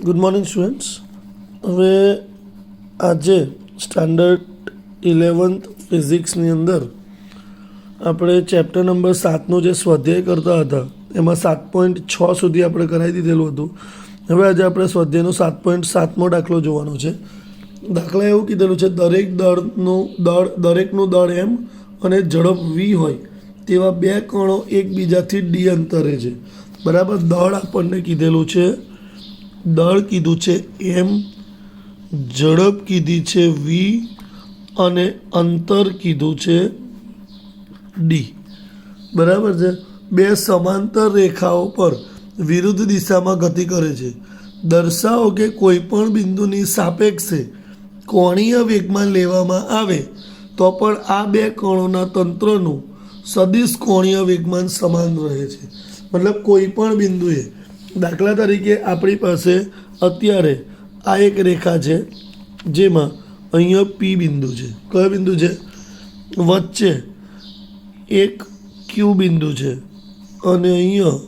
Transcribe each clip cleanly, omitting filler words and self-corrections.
Good morning students. હવે આજે standard 11th ફિઝિક્સની અંદર આપણે ચેપ્ટર નંબર 7નો જે સ્વાધ્યાય કરતા હતા એમાં 7.6 સુધી આપણે કરાવી દીધેલું હતું. હવે આજે આપણે સ્વાધ્યાયનો 7.7મો દાખલો જોવાનો છે. દાખલા એવું કીધેલું છે, દરેકનું દળ m અને ઝડપ v હોય તેવા બે કણો એકબીજાથી d અંતરે છે. બરાબર. દળ આપણને કીધેલું છે, દળ કીધું છે m, ઝડપ કીધી છે v અને અંતર કીધું છે d. બરાબર છે. બે સમાંતર રેખાઓ પર વિરુદ્ધ દિશામાં ગતિ કરે છે. દર્શાવો કે કોઈ પણ બિંદુની સાપેક્ષે કોણીય વેગમાન લેવામાં આવે તો પણ આ બે કણોના તંત્રનું સદિશ કોણીય વેગમાન સમાન રહે છે. મતલબ કોઈ પણ બિંદુએ, દાખલા તરીકે આપણી પાસે અત્યારે આ એક રેખા છે જેમાં અહીંયા P બિંદુ છે. કયો બિંદુ છે? વચ્ચે એક Q બિંદુ છે અને અહીંયા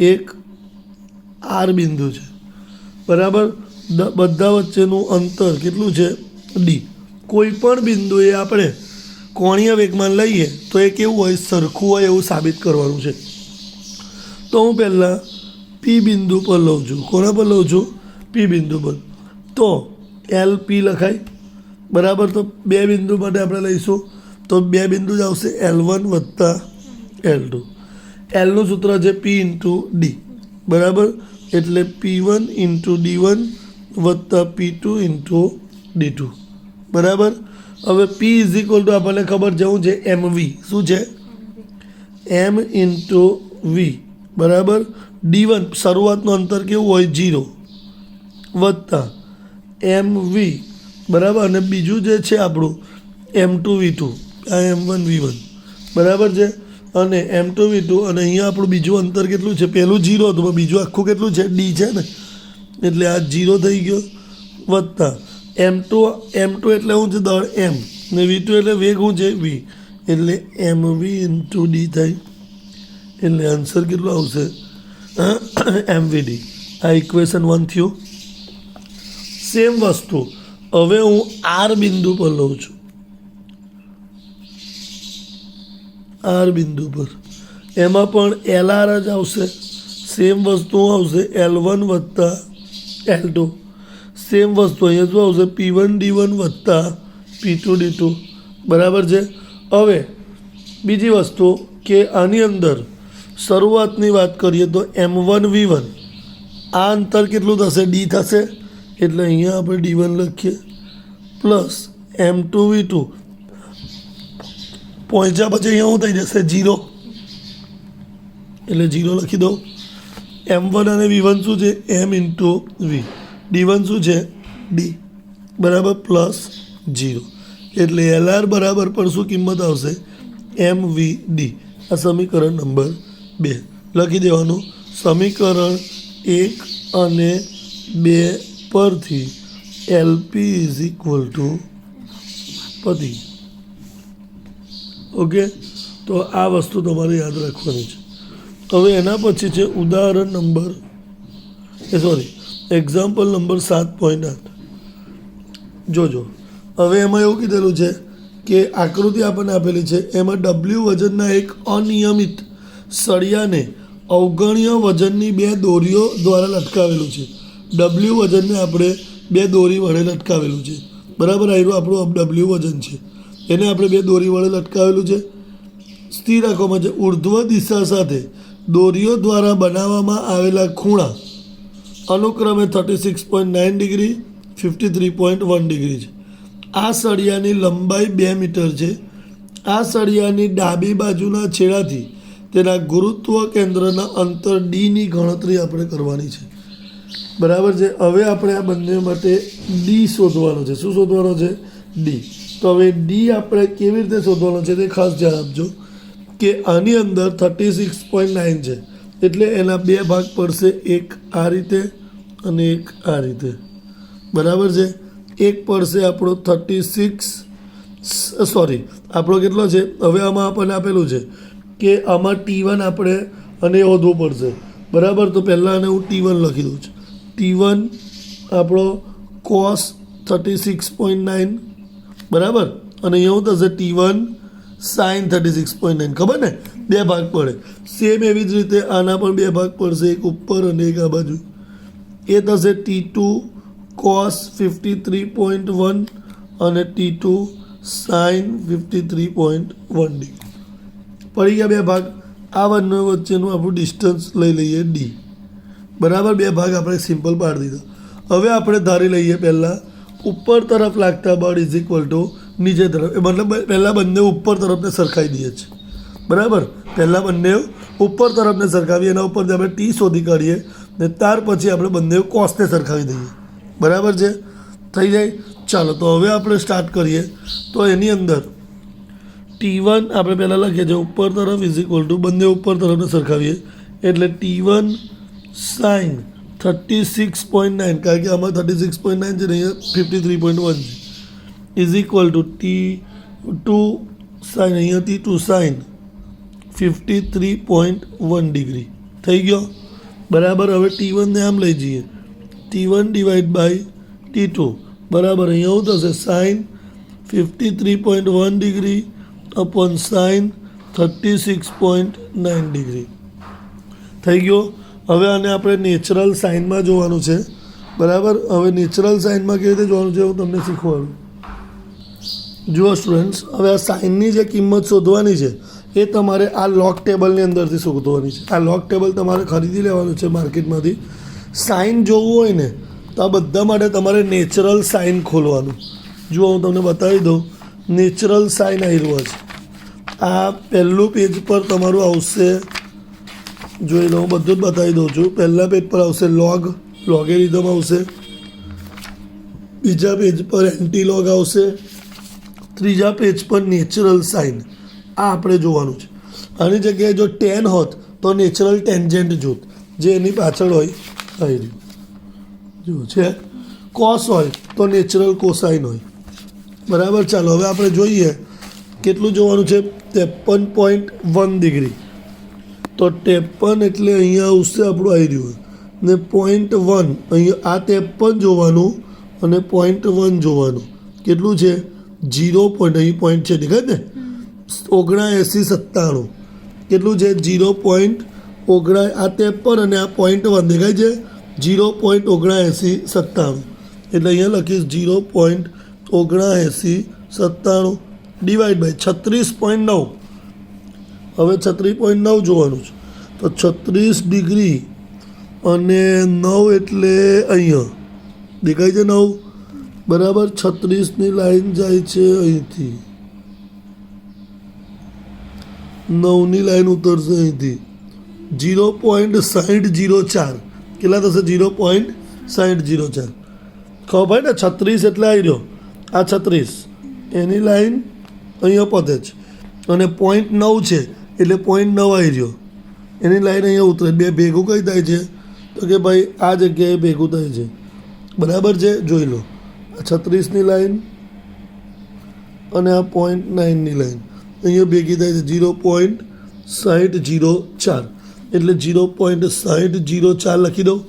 એક R બિંદુ છે. બરાબર. બધા વચ્ચેનું અંતર કેટલું છે? D. કોઈ પણ બિંદુએ આપણે કોણીય વેગમાન લઈએ તો એ કેવું હોય? સરખું હોય એવું સાબિત કરવાનું છે. તો હું પહેલાં P બિંદુ પર લઉં છું. કોના પર લઉં છું? P બિંદુ પર. તો LP લખાય. બરાબર. તો બે બિંદુ માટે આપણે લઈશું તો બે બિંદુ જ આવશે, L1 વત્તા L2. Lનું સૂત્ર છે P ઇન્ટુ D. બરાબર. એટલે P1 ઇન્ટુ D1 વત્તા P2 ઇન્ટુ D2. બરાબર. હવે P ઇઝ ઇક્વલ ટુ આપણને ખબર જવું છે MV. શું છે? M into V. બરાબર. D1 શરૂઆતનું અંતર કેવું હોય? 0 વત્તા MV. બરાબર. અને બીજું જે છે આપણું M2 V2, આ M1 V1. બરાબર છે. અને M2 V2 અને અહીંયા આપણું બીજું અંતર કેટલું છે? પહેલું 0 હતું પણ બીજું આખું કેટલું છે? D છે ને, એટલે આ 0 થઈ ગયો. વત્તા M2 એટલે શું છે? દળ M ને V2 એટલે વેગ શું છે? V. એટલે MV ઇન્ટુ D થાય. એટલે આન્સર કેટલું આવશે? MVD. આ ઇક્વેશન 1 થયું. સેમ વસ્તુ હવે હું R બિંદુ પર લઉં છું. R બિંદુ પર એમાં પણ LR જ આવશે. સેમ વસ્તુ આવશે L1 વત્તા L2. સેમ વસ્તુ અહીંયા શું આવશે? P1 D1 વત્તા P2 D2. બરાબર છે. હવે બીજી વસ્તુ કે આની અંદર શરૂઆતની વાત કરીએ તો M1 V1, આ અંતર કેટલું થશે? D થશે. એટલે અહીંયા આપણે D1 લખીએ પ્લસ M2 V2. પહોંચ્યા પછી અહીંયા શું થઈ જશે? 0. એટલે 0 લખી દો. M1 અને V1 શું છે? M into V. D1 શું છે? D. બરાબર. પ્લસ 0. એટલે LR બરાબર પણ શું કિંમત આવશે? MVD. આ સમીકરણ નંબર 2 લખી દેવાનું. સમીકરણ 1 અને 2 પરથી LP ઇઝ ઇક્વલ ટુ પતિ. ઓકે. તો આ વસ્તુ તમારે યાદ રાખવાની છે. હવે એના પછી છે ઉદાહરણ નંબર એક્ઝામ્પલ નંબર 7.8. જોજો. હવે એમાં એવું કીધેલું છે કે આકૃતિ આપણને આપેલી છે, એમાં W વજનના એક અનિયમિત સળિયાને અવગણ્ય વજનની બે દોરીઓ દ્વારા લટકાવેલું છે. W વજનને આપણે બે દોરી વડે લટકાવેલું છે. બરાબર. આવ્યું આપણું W વજન છે, એને આપણે બે દોરી વડે લટકાવેલું છે. સ્થિર રાખવામાં છે. ઉર્ધ્વ દિશા સાથે દોરીઓ દ્વારા બનાવવામાં આવેલા ખૂણા અનુક્રમે 36.9 ડિગ્રી, 53.1 ડિગ્રી છે. આ સળિયાની લંબાઈ 2 મીટર છે. આ સળિયાની ડાબી બાજુના છેડાથી તેના ગુરુત્વ કેન્દ્રના અંતર Dની ગણતરી આપણે કરવાની છે. બરાબર છે. હવે આપણે આ બંને માટે D શોધવાનો છે. શું શોધવાનો છે? D. તો હવે D આપણે કેવી રીતે શોધવાનો છે તે ખાસ ધ્યાન આપજો કે આની અંદર 36.9 છે એટલે એના બે ભાગ પડશે, એક આ રીતે અને એક આ રીતે. બરાબર છે. એક પડશે આપણો 36, આપણો કેટલો છે? હવે આમાં આપણને આપેલું છે કે આમાં T1 આપણે અને શોધવું પડશે. બરાબર. તો પહેલાં આને હું T1 લખી દઉં છું. T1 આપણો cos 36.9 બરાબર, અને એવું થશે T1 sin 36.9. ખબર ને, બે ભાગ પડે. સેમ એવી જ રીતે આના પણ બે ભાગ પડશે, એક ઉપર અને એક આ બાજુ. એ થશે T2 cos 53.1 અને T2 sin 53.1 ડિગ્રી. પડી ગયા બે ભાગ. આ બંને વચ્ચેનું આપણું ડિસ્ટન્સ લઈ લઈએ D. બરાબર, બે ભાગ આપણે સિમ્પલ પાડી દીધા. હવે આપણે ધારી લઈએ પહેલાં ઉપર તરફ લાગતા બળ ઇઝ ઇક્વલ ટુ નીચે તરફ, મતલબ પહેલાં બંને ઉપર તરફને સરખાવી દઈએ છીએ. બરાબર, પહેલાં બંને ઉપર તરફને સરખાવીએ, એના ઉપરથી આપણે T શોધી કાઢીએ ને ત્યાર પછી આપણે બંને કોસને સરખાવી દઈએ. બરાબર છે, થઈ જાય. ચાલો તો હવે આપણે સ્ટાર્ટ કરીએ. તો એની અંદર T1 આપણે પહેલાં લખીએ છીએ ઉપર તરફ ઇઝ ઇક્વલ ટુ બંને ઉપર તરફને સરખાવીએ એટલે T1 sin 36.9, કારણ કે આમાં 36.9 છે ને અહીંયા 53.1 છે, is equal two T2 sin, અહીંયા T2 sin 53.1 ડિગ્રી થઈ ગયો. બરાબર, હવે T1 ને આમ લઈ જઈએ, T1 ડિવાઈડ બાય T2 બરાબર, અહીંયા શું થશે sin 53.1 degree upon sin 36.9 degree થઈ ગયો. હવે આને આપણે નેચરલ સાઇનમાં જોવાનું છે. બરાબર, હવે નેચરલ સાઇનમાં કેવી રીતે જોવાનું છે હું તમને શીખવાડું. જુઓ સ્ટુડન્ટ્સ, હવે આ સાઇનની જે કિંમત શોધવાની છે એ તમારે આ લોગ ટેબલની અંદરથી શોધવાની છે. આ લોગ ટેબલ તમારે ખરીદી લેવાનું છે માર્કેટમાંથી. સાઇન જોવું હોય ને તો આ બધા માટે તમારે નેચરલ સાઇન ખોલવાનું. જુઓ હું તમને બતાવી દઉં, નેચરલ સાઇન આવી રહ્યો છે. આ પહેલું પેજ પર તમારું આવશે, જોઈ લો, હું બધું જ બતાવી દઉં છું. પહેલા પેજ પર આવશે લોગેરિધમ આવશે, બીજા પેજ પર એન્ટી લોગ આવશે, ત્રીજા પેજ પર નેચરલ સાઇન. આ આપણે જોવાનું છે. આની જગ્યાએ જો ટેન હોત તો નેચરલ ટેન્જન્ટ જોત, જે એની પાછળ હોય આવી રહ્યું જો છે. કોસ હોય તો નેચરલ કોસાઇન હોય. બરાબર, ચાલો હવે આપણે જોઈએ કેટલું જોવાનું છે. 53.1 ડિગ્રી. તો 53 એટલે અહીંયા આવશે આપણું આવી રહ્યું ને 0.1, અહીંયા આ 53 જોવાનું અને 0.1 જોવાનું. કેટલું છે? 0 પોઈન્ટ, અહીં પોઈન્ટ છે દેખાય ને, 7997. કેટલું છે? 0.9, આ 53 અને આ 0.1 દેખાય છે, 0.7997. એટલે અહીંયા લખીશ 0.7997 ડિવાઈડ બાય 36.9. હવે 36.9 જોવાનું છે. તો 36 ડિગ્રી અને 9 એટલે અહીંયા દેખાય છે 9. બરાબર, 36ની લાઈન જાય છે અહીંથી, 9ની લાઈન ઉતરશે અહીંથી. 0.6004 કેટલા થશે? 0.6004. ખબર ભાઈ ને, 36 એટલે આવી રહ્યો આ 36, એની લાઈન અહીંયા પતે છે અને 0.9 છે એટલે 0.9 આવી રહ્યો, એની લાઈન અહીંયા ઉતરે. બે ભેગું કઈ થાય છે તો કે ભાઈ આ જગ્યાએ ભેગું થાય છે. બરાબર છે, જોઈ લો, આ 36ની લાઈન અને આ 0.9ની લાઈન અહીંયા ભેગી થાય છે 0.6004. એટલે 0.6004 લખી દઉં.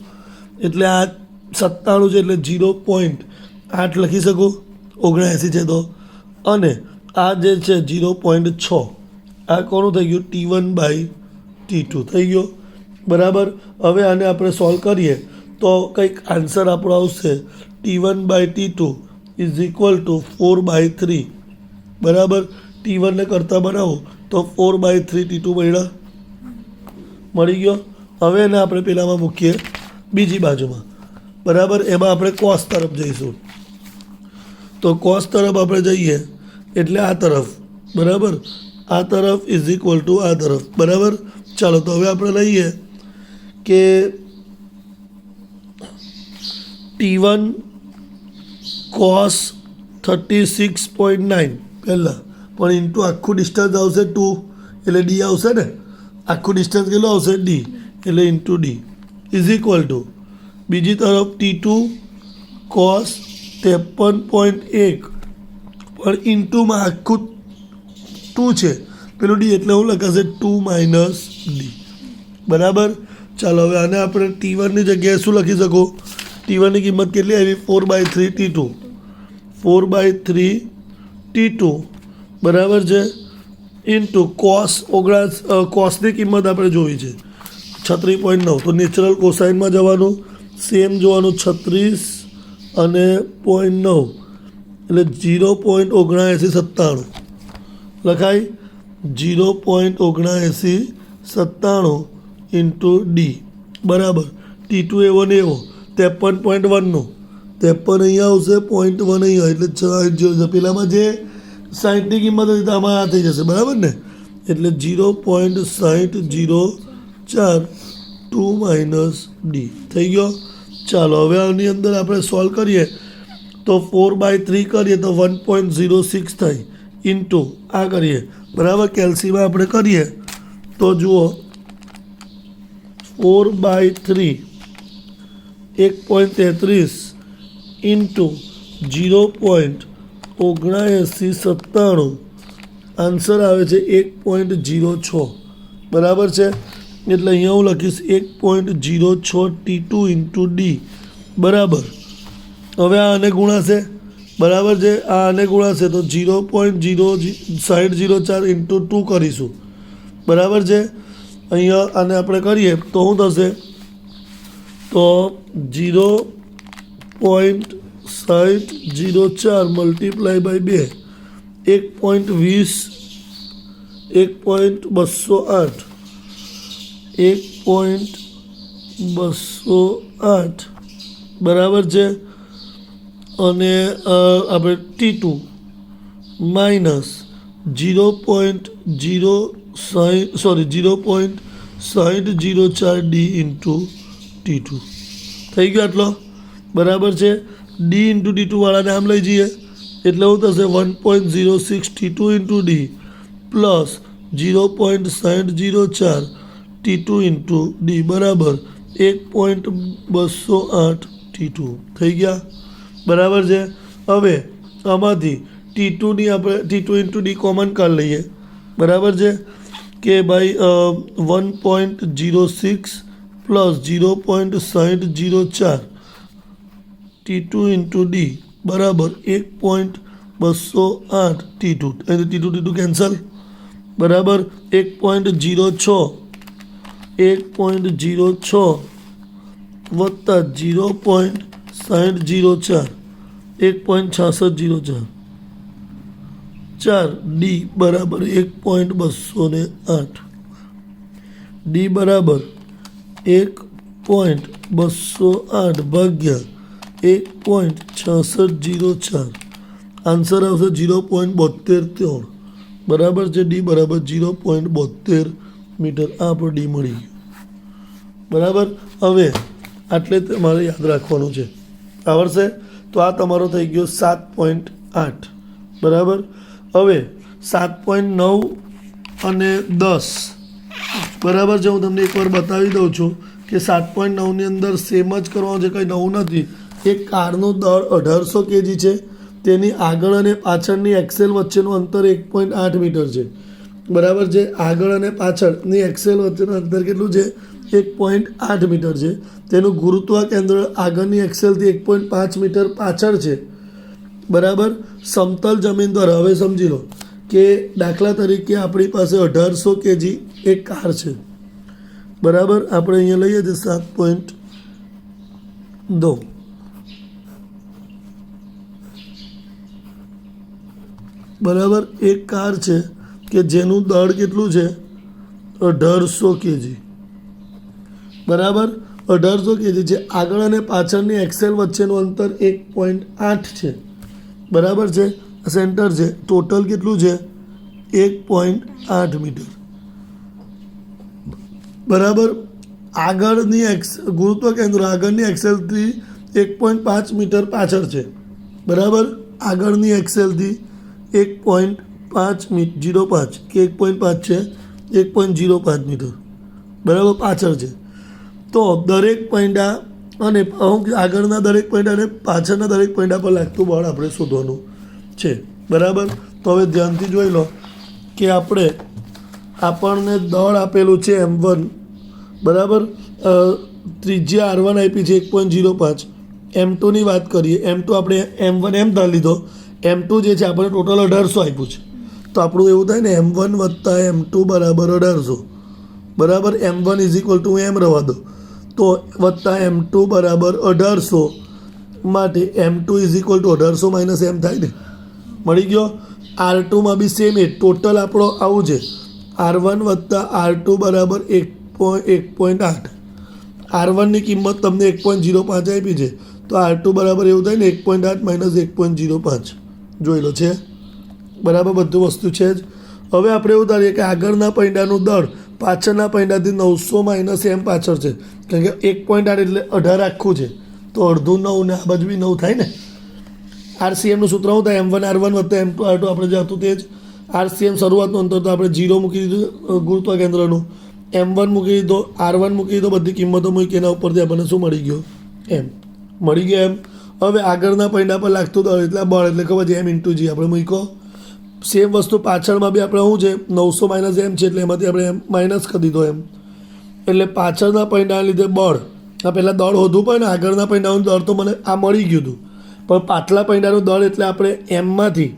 એટલે આ 97 છે એટલે 0.8 લખી શકું, 79 છે તો. અને આ જે છે 0.6, આ કોનું થઈ ગયું? T1 બાય T2 થઈ ગયો. બરાબર, હવે આને આપણે સોલ્વ કરીએ તો કંઈક આન્સર આપણો આવશે T1 by T2 is equal two 4/3. બરાબર, T1ને કરતાં બનાવો તો 4/3 T2 મળી ગયો. હવે એને આપણે પેલામાં મૂકીએ બીજી બાજુમાં. બરાબર, એમાં આપણે કોસ તરફ જઈશું. તો કોસ તરફ આપણે જઈએ એટલે આ તરફ. બરાબર, આ તરફ ઇઝ ઇક્વલ ટુ આ તરફ. બરાબર, ચાલો તો હવે આપણે લઈએ કે T1 cos 36.9 પહેલાં, પણ ઇન્ટુ આખું ડિસ્ટન્સ આવશે 2 એટલે D આવશે ને. આખું ડિસ્ટન્સ કેટલું આવશે? D, એટલે into D is equal two બીજી તરફ T2 cos 53.1 પણ ઇન્ટુમાં આખું 2 છે પેલું D, એટલે હું લખાશે 2 - D. બરાબર, ચાલો હવે આને આપણે T1ની જગ્યાએ શું લખી શકો? T1 ની કિંમત કેટલી આવી 4/3 T2 4/3 T2 બરાબર છે ઇન્ટુ કોસની કિંમત આપણે જોઈ છે 36.9 તો નેચરલ કોસાઇનમાં જવાનું સેમ જોવાનું 36 અને 0.9 એટલે 0.7997 લખાય 0.7997 ઇન્ટુ ડી બરાબર T2 એવો ને એવો 53.1નું 53 અહીંયા આવશે 0.1 અહીંયા એટલે પેલામાં જે 60ની કિંમત હતી તો આમાં આ થઈ જશે બરાબર ને એટલે 0.6004 2 - ડી થઈ ગયો ચાલો હવે આની અંદર આપણે સોલ્વ કરીએ તો 4/3 કરીએ તો 1.06 થાય ઇન્ટુ આ કરીએ બરાબર કેલ્સીમાં આપણે કરીએ તો જુઓ 4/3 1.33 ઇન્ટુ 0.7997 આન્સર આવે છે 1.06 બરાબર છે એટલે અહીંયા હું લખીશ 1.06 T2 ઇન્ટુ ડી બરાબર હવે આ આને ગુણાશે બરાબર છે આ આને ગુણાશે તો 0.6004 ઇન્ટુ 2 કરીશું બરાબર છે અહીંયા આને આપણે કરીએ તો શું થશે તો 0.6004 મલ્ટીપ્લાય બાય 2 1.20 1.208 1.208 બરાબર છે અને આપણે T2 minus 0.6004 D into T2 થઈ ગયો આટલો બરાબર છે ડી ઇન્ટુ T2 વાળાને આમ લઈ જઈએ એટલે શું થશે 1.06 T2 into D plus 0.6004 T2 into D બરાબર 1.208 T2 થઈ ગયા બરાબર છે હવે આમાંથી T2ની આપણે T2 ઇન્ટુ ડી કોમન કાઢી લઈએ બરાબર છે કે ભાઈ 1.06 પ્લસ 0.6004 T2 ઇન્ટુ ડી બરાબર 1.208 T2 અહીંથી T2 કેન્સલ બરાબર 1.06 વત્તા 0.6004 1.6604 ડી બરાબર 1.208 ડી બરાબર 1.208 ભાગ્યા 1.6604 આન્સર આવશે 0.73 બરાબર છે ડી બરાબર 0.72 મીટર આ આપણો ડી મળી ગયું બરાબર હવે આટલે તમારે યાદ રાખવાનું છે આવડશે તો આ તમારો થઈ ગયો 7.8 બરાબર હવે 7.9 અને 10 બરાબર છે હું તમને એકવાર બતાવી દઉં છું કે 7.9ની અંદર સેમ જ કરવાનું છે કંઈ નવું નથી એક કારનું દળ 1800 kg છે તેની આગળ અને પાછળની એક્સેલ વચ્ચેનું અંતર 1.8 મીટર છે બરાબર છે આગળ અને પાછળની એક્સેલ વચ્ચેનું અંતર કેટલું છે 1.8 મીટર છે તેનું ગુરુત્વ કેન્દ્ર આગળની એક્સેલથી 1.5 મીટર પાછળ છે બરાબર સમતલ જમીન દ્વારા હવે સમજી લો કે દાખલા તરીકે આપણી પાસે 1800 kg એક કાર છે બરાબર આપણે અહીંયા લઈએ છીએ 7.2 બરાબર એક કાર છે કે જેનું દળ કેટલું છે 1800 kg બરાબર 1800 kg છે આગળ અને પાછળની એક્સેલ વચ્ચેનું અંતર 1.8 છે બરાબર છે સેન્ટર છે ટોટલ કેટલું છે 1.8 મીટર બરાબર આગળની ગુરુત્વ કેન્દ્ર આગળની એક્સેલથી 1.5 મીટર પાછળ છે બરાબર આગળની એક્સેલથી 1.05 કે 1.5 છે 1.05 મીટર બરાબર પાછળ છે તો દરેક પૈંડા અને આગળના દરેક પૈંડા અને પાછળના દરેક પૈંડા પર લાગતું બળ આપણે શોધવાનું છે બરાબર તો હવે ધ્યાનથી જોઈ લો કે આપણને દળ આપેલું છે M1 બરાબર ત્રિજ્યા R1 આપી છે 1.05 M2 ની વાત કરીએ, M2 આપણે M1 એમ ધારી લીધો, M2 જે છે આપણે ટોટલ 1800 આપ્યું છે, તો આપણું એવું થાય ને M1 વત્તા M2 બરાબર 1800, બરાબર. M1 ઇઝ ઇક્વલ ટુ એમ રહેવા દો, તો વત્તા M2 બરાબર 1800 માટે M2 is equal to 1800 minus M થાય ને, મળી ગયો. R2માં બી સેમ એ ટોટલ આપણો આવું છે, R1 વત્તા R2 બરાબર 1.8. R1 ની કિંમત તમને 1.05 આપી છે, તો R2 બરાબર એવું થાય ને 1.8 માઇનસ 1.05, જોઈ લો છે, બરાબર. બધું વસ્તુ છે જ. હવે આપણે એવું ધારીએ કે આગળના પૈડાનું દળ પાછળના પૈડાથી 900 માઇનસ એમ પાછળ છે, કારણ કે 1.8 એટલે 18 આખું છે, તો અડધું 9 ને આ બાજુ બી 9 થાય ને. RCMનું સૂત્ર શું થાય? M1 R1 વત્તા M2 R2, આપણે જે હતું તે જ. RCM શરૂઆતનું અંતર તો આપણે 0 મૂકી દીધું ગુરુત્વ કેન્દ્રનું, M1 મૂકી દીધો, R1 મૂકી દીધો, બધી કિંમતો મૂકી, એના ઉપરથી આપણને શું મળી ગયો? M મળી ગયો. એમ હવે આગળના પૈડા પર લાગતું દળ એટલે બળ એટલે ખબર છે M ઇન્ટુ G આપણે મૂકો. સેમ વસ્તુ પાછળમાં બી આપણે શું છે 900 માઇનસ એમ છે, એટલે એમાંથી આપણે એમ માઇનસ કરી દીધો એમ, એટલે પાછળના પૈડાના લીધે બળ. આ પહેલાં દળ હોધવું પડે ને, આગળના પૈડાનું દળ તો મને આ મળી ગયું હતું, પણ પાછલા પૈડાનું દળ એટલે આપણે એમમાંથી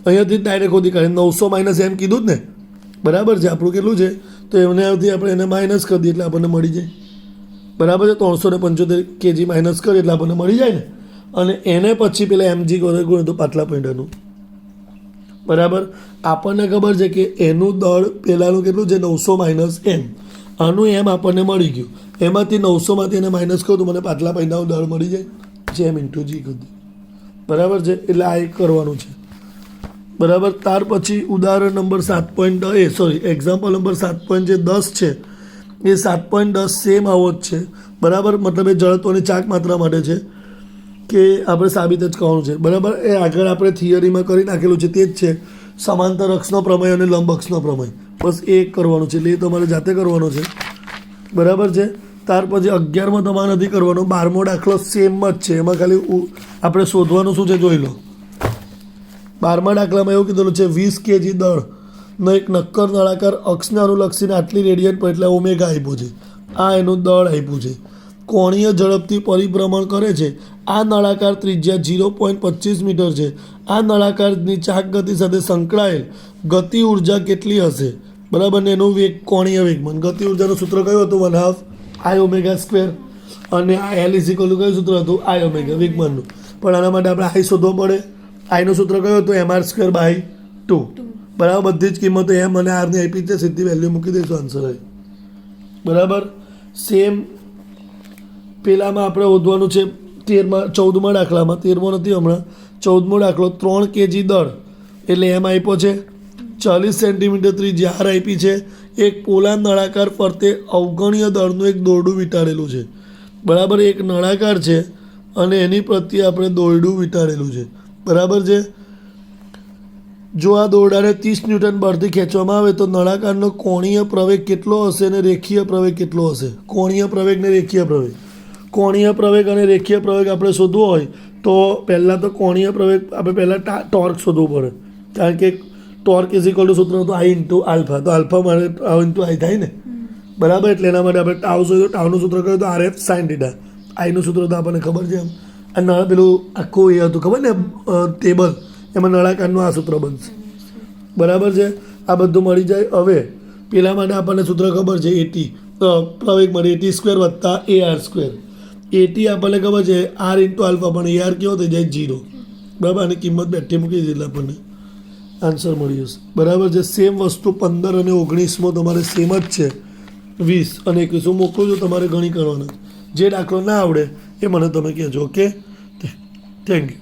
અહીંયાથી ડાયરેક્ટ હોધી કાઢીએ, 900 માઇનસ એમ કીધું જ ને, બરાબર છે. આપણું કેટલું છે? તો એમનેથી આપણે એને માઇનસ કરી દઈએ એટલે આપણને મળી જાય, બરાબર છે. 375 kg માઇનસ કરીએ એટલે આપણને મળી જાય ને, અને એને પછી પેલા mg ગુણ્યા તો પાછલા પૈડાનું, બરાબર. આપણને ખબર છે કે એનું દળ પહેલાંનું કેટલું છે 900 માઇનસ એમ, આનું એમ આપણને મળી ગયું, એમાંથી 900માંથી એને માઇનસ કરું તો મને પાછલા પૈડાનું દળ મળી જાય, જે એમ ઇન્ટુ જી કરી દે, બરાબર છે. એટલે આ એક કરવાનું છે, બરાબર. ત્યાર પછી ઉદાહરણ નંબર 7.10 એક્ઝામ્પલ નંબર 7.10 છે, એ 7.10 સેમ આવો જ છે, બરાબર. મતલબ એ જળત્વની ચાક માત્રા માટે છે કે આપણે સાબિત જ કરવાનું છે, બરાબર. એ આગળ આપણે થિયરીમાં કરી નાખેલું છે, તે જ છે સમાંતર અક્ષનો પ્રમેય અને લંબ અક્ષનો પ્રમેય, બસ એ એક કરવાનું છે, એટલે એ તમારે જાતે કરવાનો છે, બરાબર છે. ત્યાર પછી 11માં તમારે નથી કરવાનો, 12મો દાખલો સેમ જ છે, એમાં ખાલી આપણે શોધવાનું શું છે જોઈ લો. 12મા દાખલામાં એવું કીધેલું છે 20 kg દળનો એક નક્કર નળાકાર અક્ષને અનુલક્ષીને આટલી રેડિયન પર એટલે ઓમેગા આપ્યું છે, આ એનું દળ આપ્યું છે, કોણીય ઝડપથી પરિભ્રમણ કરે છે, આ નળાકાર ત્રિજ્યા 0.25 મીટર છે, આ નળાકારની ચાક ગતિ સાથે સંકળાયેલ ગતિ ઉર્જા કેટલી હશે, બરાબર. ને એનું વેગ કોણીય વેગમાન, ગતિ ઉર્જાનું સૂત્ર કયું હતું? 1/2 I ઓમેગા સ્ક્વેર, અને આ L ઇઝ ઇક્વલ ટુ કયું સૂત્ર હતું? I ઓમેગા વેગમાનનું. પણ આના માટે આપણે I શોધવો પડે. આઈનું સૂત્ર કયું હતું? mr²/2, બરાબર. બધી જ કિંમતો એમ અને આરની આપી છે, સીધી વેલ્યુ મૂકી દઈશું, આન્સર આવી, બરાબર. સેમ પેલામાં આપણે શોધવાનું છે 14મા દાખલામાં, 13મો નથી હમણાં, 14મો દાખલો 3 kg દળ એટલે એમ આપ્યો છે, 40 સેન્ટીમીટર ત્રિજ્યા R આપી છે, એક પોલા નળાકાર ફરતે અવગણ્ય દળનું એક દોરડું વીંટાળેલું છે, બરાબર. એક નળાકાર છે અને એની પ્રત્યે આપણે દોરડું વીંટાળેલું છે, બરાબર છે. જો આ દોરડાને 30 ન્યૂટન બળથી ખેંચવામાં આવે તો નળાકારનો કોણીય પ્રવેગ કેટલો હશે અને રેખીય પ્રવેગ કેટલો હશે? કોણીય પ્રવેગ ને રેખીય પ્રવેગ. કોણીય પ્રવેગ અને રેખીય પ્રવેગ આપણે શોધવો હોય તો પહેલાં તો કોણીય પ્રવેગ આપણે પહેલાં ટોર્ક શોધવું પડે, કારણ કે ટોર્ક ઇઝ ઇક્વલ ટુ સૂત્ર હતું I ઇન્ટુ આલ્ફા, તો આલ્ફા મારે ઇન્ટુ આઈ થાય ને, બરાબર. એટલે એના માટે આપણે ટાઉ શોધ્યું, ટાઉનું સૂત્ર કહ્યું તો RF sin θ, આઈનું સૂત્ર તો આપણને ખબર છે. એમ નળ પેલું આખું એ હતું ખબર ને ટેબલ, એમાં નળાકારનું આ સૂત્ર બનશે, બરાબર છે. આ બધું મળી જાય. હવે પેલા માટે આપણને સૂત્ર ખબર છે એટી પ્રવેગ મળે, AT² વત્તા AR². એટી આપણને ખબર છે R ઇન્ટુ આલ્ફા, પણ AR કેવો થઈ જાય 0, બરાબર. અને કિંમત બેઠી મૂકી દીધી એટલે આપણને આન્સર મળી જશે, બરાબર છે. સેમ વસ્તુ 15 અને 19માં તમારે સેમ જ છે, 20 અને 21 હું મોકલું છું, તમારે ગણી કરવાના. જે દાખલો ના આવડે એ મને તમે કહેજો. Okay, thank you.